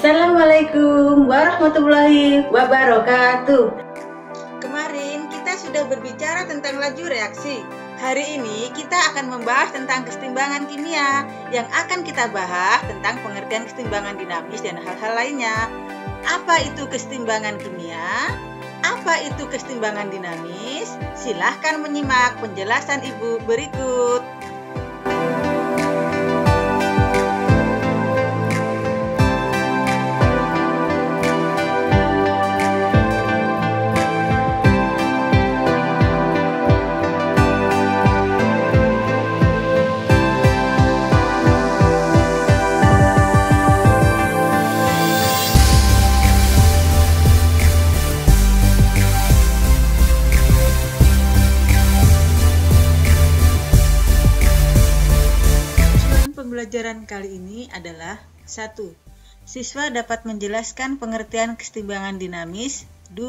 Assalamualaikum warahmatullahi wabarakatuh. Kemarin kita sudah berbicara tentang laju reaksi. Hari ini kita akan membahas tentang kesetimbangan kimia. Yang akan kita bahas tentang pengertian kesetimbangan dinamis dan hal-hal lainnya. Apa itu kesetimbangan kimia? Apa itu kesetimbangan dinamis? Silahkan menyimak penjelasan Ibu berikut. Pembelajaran kali ini adalah 1. Siswa dapat menjelaskan pengertian kesetimbangan dinamis. 2.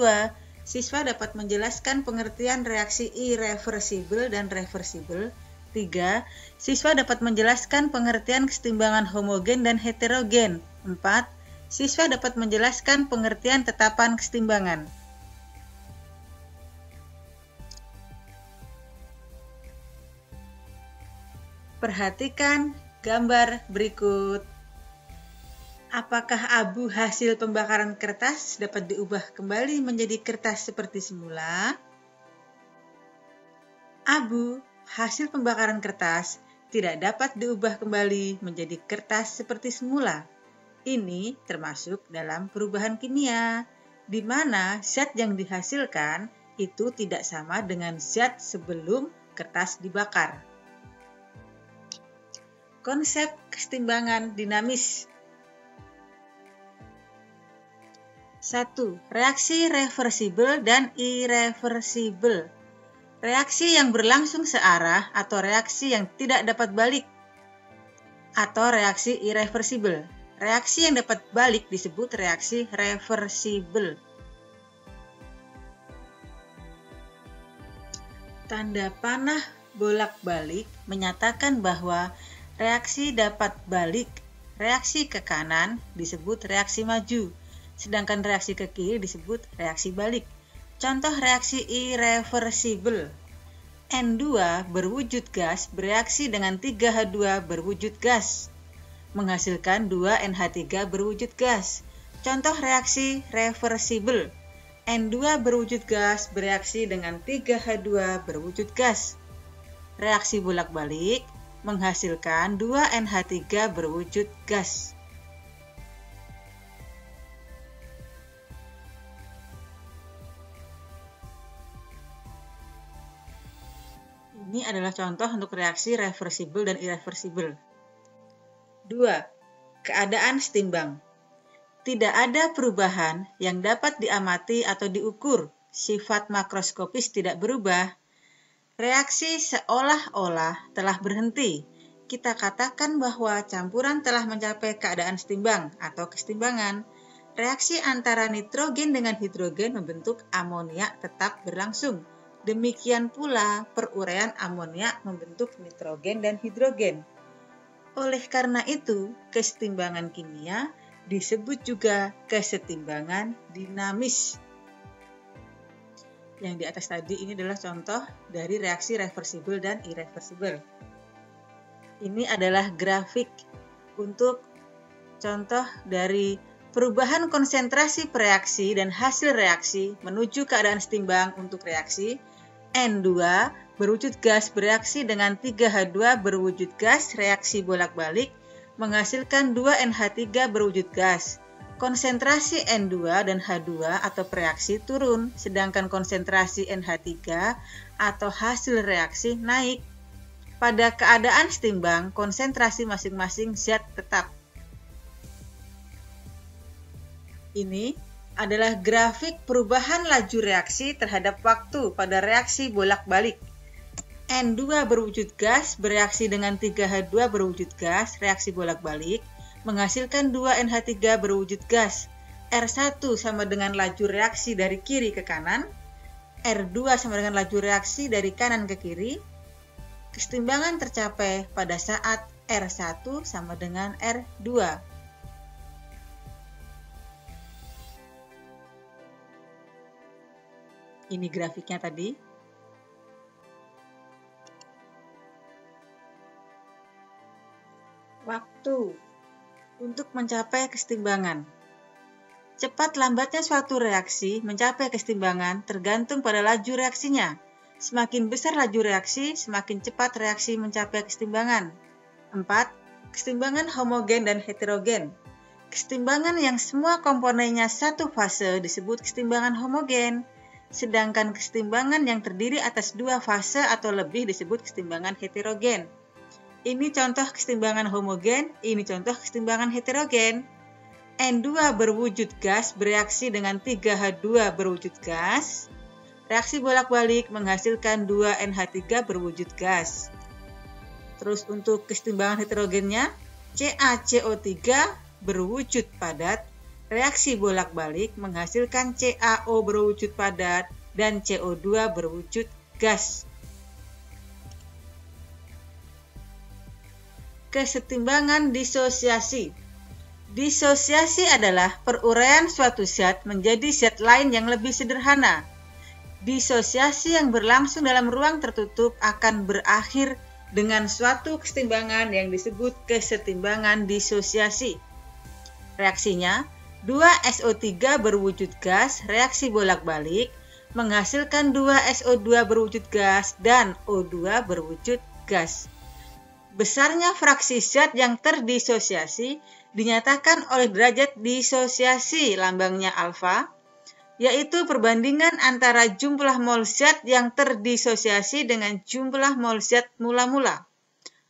Siswa dapat menjelaskan pengertian reaksi irreversibel dan reversibel. 3. Siswa dapat menjelaskan pengertian kesetimbangan homogen dan heterogen. 4. Siswa dapat menjelaskan pengertian tetapan kesetimbangan. Perhatikan gambar berikut. Apakah abu hasil pembakaran kertas dapat diubah kembali menjadi kertas seperti semula? Abu hasil pembakaran kertas tidak dapat diubah kembali menjadi kertas seperti semula. Ini termasuk dalam perubahan kimia, di mana zat yang dihasilkan itu tidak sama dengan zat sebelum kertas dibakar. Konsep kesetimbangan dinamis. 1. Reaksi reversibel dan irreversibel. Reaksi yang berlangsung searah atau reaksi yang tidak dapat balik atau reaksi irreversibel. Reaksi yang dapat balik disebut reaksi reversibel. Tanda panah bolak-balik menyatakan bahwa reaksi dapat balik, reaksi ke kanan disebut reaksi maju, sedangkan reaksi ke kiri disebut reaksi balik. Contoh reaksi irreversibel. N2 berwujud gas bereaksi dengan 3H2 berwujud gas, menghasilkan 2NH3 berwujud gas. Contoh reaksi reversibel. N2 berwujud gas bereaksi dengan 3H2 berwujud gas. Reaksi bolak-balik menghasilkan 2NH3 berwujud gas. Ini adalah contoh untuk reaksi reversibel dan irreversibel. 2. Keadaan setimbang. Tidak ada perubahan yang dapat diamati atau diukur. Sifat makroskopis tidak berubah. Reaksi seolah-olah telah berhenti. Kita katakan bahwa campuran telah mencapai keadaan setimbang atau kesetimbangan. Reaksi antara nitrogen dengan hidrogen membentuk amonia tetap berlangsung. Demikian pula peruraian amonia membentuk nitrogen dan hidrogen. Oleh karena itu, kesetimbangan kimia disebut juga kesetimbangan dinamis. Yang di atas tadi ini adalah contoh dari reaksi reversibel dan irreversibel. Ini adalah grafik untuk contoh dari perubahan konsentrasi reaksi dan hasil reaksi menuju keadaan setimbang untuk reaksi. N2 berwujud gas bereaksi dengan 3H2 berwujud gas, reaksi bolak-balik menghasilkan 2NH3 berwujud gas. Konsentrasi N2 dan H2 atau reaksi turun, sedangkan konsentrasi NH3 atau hasil reaksi naik. Pada keadaan setimbang, konsentrasi masing-masing zat tetap. Ini adalah grafik perubahan laju reaksi terhadap waktu pada reaksi bolak-balik. N2 berwujud gas bereaksi dengan 3H2 berwujud gas, reaksi bolak-balik menghasilkan 2NH3 berwujud gas. R1 sama dengan laju reaksi dari kiri ke kanan. R2 sama dengan laju reaksi dari kanan ke kiri. Kesetimbangan tercapai pada saat R1 sama dengan R2. Ini grafiknya tadi. Waktu untuk mencapai kesetimbangan. Cepat lambatnya suatu reaksi mencapai kesetimbangan tergantung pada laju reaksinya. Semakin besar laju reaksi, semakin cepat reaksi mencapai kesetimbangan. 4. Kesetimbangan homogen dan heterogen. Kesetimbangan yang semua komponennya satu fase disebut kesetimbangan homogen, sedangkan kesetimbangan yang terdiri atas dua fase atau lebih disebut kesetimbangan heterogen. Ini contoh kesetimbangan homogen, ini contoh kesetimbangan heterogen. N2 berwujud gas bereaksi dengan 3H2 berwujud gas. Reaksi bolak-balik menghasilkan 2NH3 berwujud gas. Terus untuk kesetimbangan heterogennya, CaCO3 berwujud padat, reaksi bolak-balik menghasilkan CaO berwujud padat dan CO2 berwujud gas. Kesetimbangan disosiasi. Disosiasi adalah peruraian suatu zat menjadi zat lain yang lebih sederhana. Disosiasi yang berlangsung dalam ruang tertutup akan berakhir dengan suatu kesetimbangan yang disebut kesetimbangan disosiasi. Reaksinya, 2SO3 berwujud gas, reaksi bolak-balik, menghasilkan 2SO2 berwujud gas dan O2 berwujud gas. Besarnya fraksi zat yang terdisosiasi dinyatakan oleh derajat disosiasi lambangnya alfa, yaitu perbandingan antara jumlah mol zat yang terdisosiasi dengan jumlah mol zat mula-mula.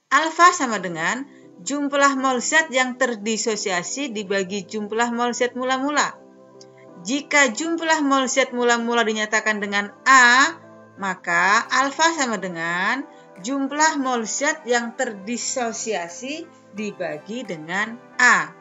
Alfa sama dengan jumlah mol zat yang terdisosiasi dibagi jumlah mol zat mula-mula. Jika jumlah mol zat mula-mula dinyatakan dengan A, maka alfa sama dengan jumlah mol zat yang terdisosiasi dibagi dengan A.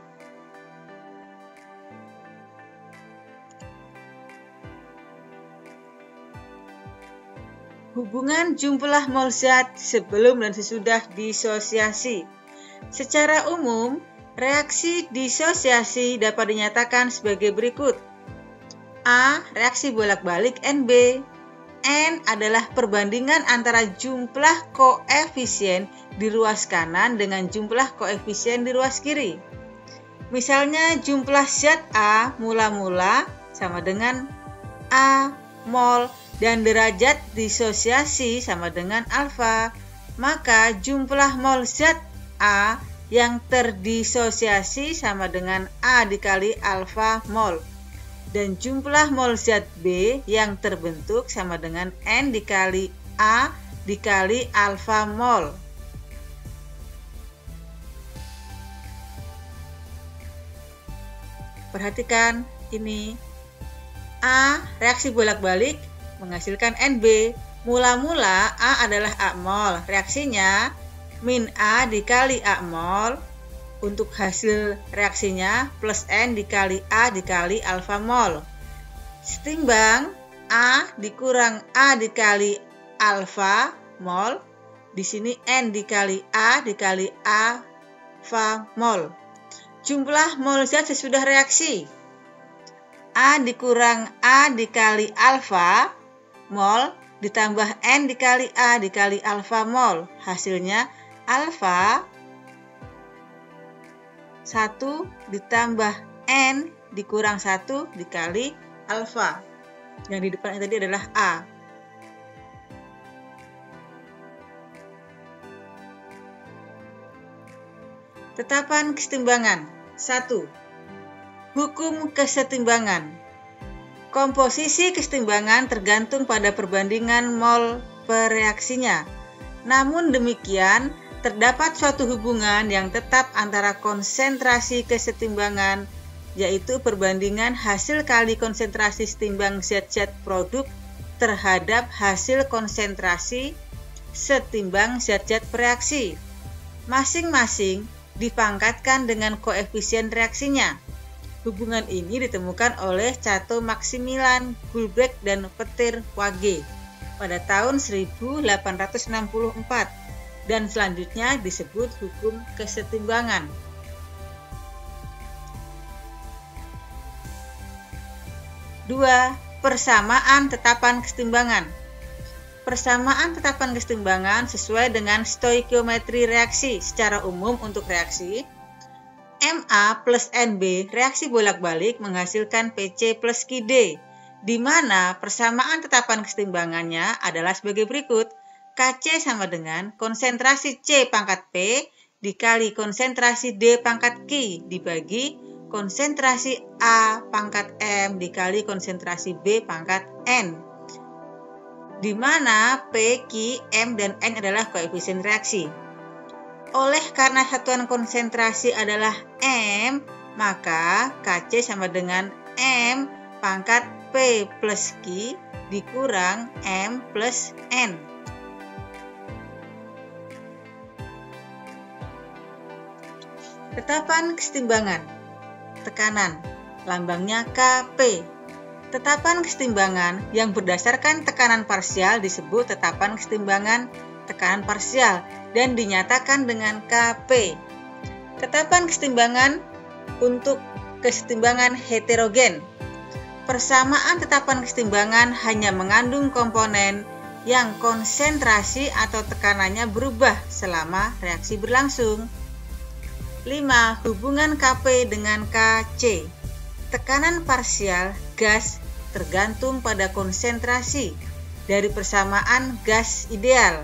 Hubungan jumlah mol zat sebelum dan sesudah disosiasi. Secara umum, reaksi disosiasi dapat dinyatakan sebagai berikut. A. Reaksi bolak-balik NB. N adalah perbandingan antara jumlah koefisien di ruas kanan dengan jumlah koefisien di ruas kiri. Misalnya jumlah zat A mula-mula sama dengan A mol dan derajat disosiasi sama dengan alfa, maka jumlah mol zat A yang terdisosiasi sama dengan A dikali alfa mol. Dan jumlah mol zat B yang terbentuk sama dengan N dikali A dikali alfa mol. Perhatikan ini. A reaksi bolak-balik menghasilkan NB. Mula-mula A adalah A mol. Reaksinya min A dikali A mol. Untuk hasil reaksinya plus N dikali A dikali alfa mol. Setimbang A dikurang A dikali alfa mol. Di sini N dikali A dikali alfa mol. Jumlah mol zat sesudah reaksi. A dikurang A dikali alfa mol ditambah N dikali A dikali alfa mol. Hasilnya alfa 1 ditambah N dikurang 1 dikali alfa. Yang di depannya tadi adalah A. Tetapan kesetimbangan. 1. Hukum kesetimbangan. Komposisi kesetimbangan tergantung pada perbandingan mol per reaksinya. Namun demikian, terdapat suatu hubungan yang tetap antara konsentrasi kesetimbangan, yaitu perbandingan hasil kali konsentrasi setimbang zat-zat produk terhadap hasil konsentrasi setimbang zat-zat bereaksi. Masing-masing dipangkatkan dengan koefisien reaksinya. Hubungan ini ditemukan oleh Cato Maximilian Gulbrech dan Peter Wage pada tahun 1864. Dan selanjutnya disebut hukum kesetimbangan. 2. persamaan tetapan kesetimbangan. Persamaan tetapan kesetimbangan sesuai dengan stoikiometri reaksi. Secara umum untuk reaksi Ma plus Nb reaksi bolak-balik menghasilkan Pc plus Qd, di mana persamaan tetapan kesetimbangannya adalah sebagai berikut. Kc sama dengan konsentrasi C pangkat P dikali konsentrasi D pangkat Q dibagi konsentrasi A pangkat M dikali konsentrasi B pangkat N, di mana P, Q, M, dan N adalah koefisien reaksi. Oleh karena satuan konsentrasi adalah M, maka Kc sama dengan M pangkat P plus Q dikurang M plus N. Tetapan kesetimbangan. Tekanan, lambangnya Kp. Tetapan kesetimbangan yang berdasarkan tekanan parsial disebut tetapan kesetimbangan tekanan parsial dan dinyatakan dengan Kp. Tetapan kesetimbangan untuk kesetimbangan heterogen. Persamaan tetapan kesetimbangan hanya mengandung komponen yang konsentrasi atau tekanannya berubah selama reaksi berlangsung. 5. Hubungan Kp dengan Kc. Tekanan parsial gas tergantung pada konsentrasi dari persamaan gas ideal.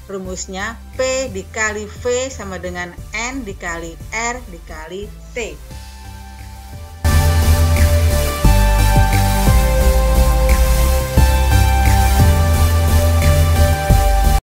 Rumusnya P dikali V sama dengan N dikali R dikali T.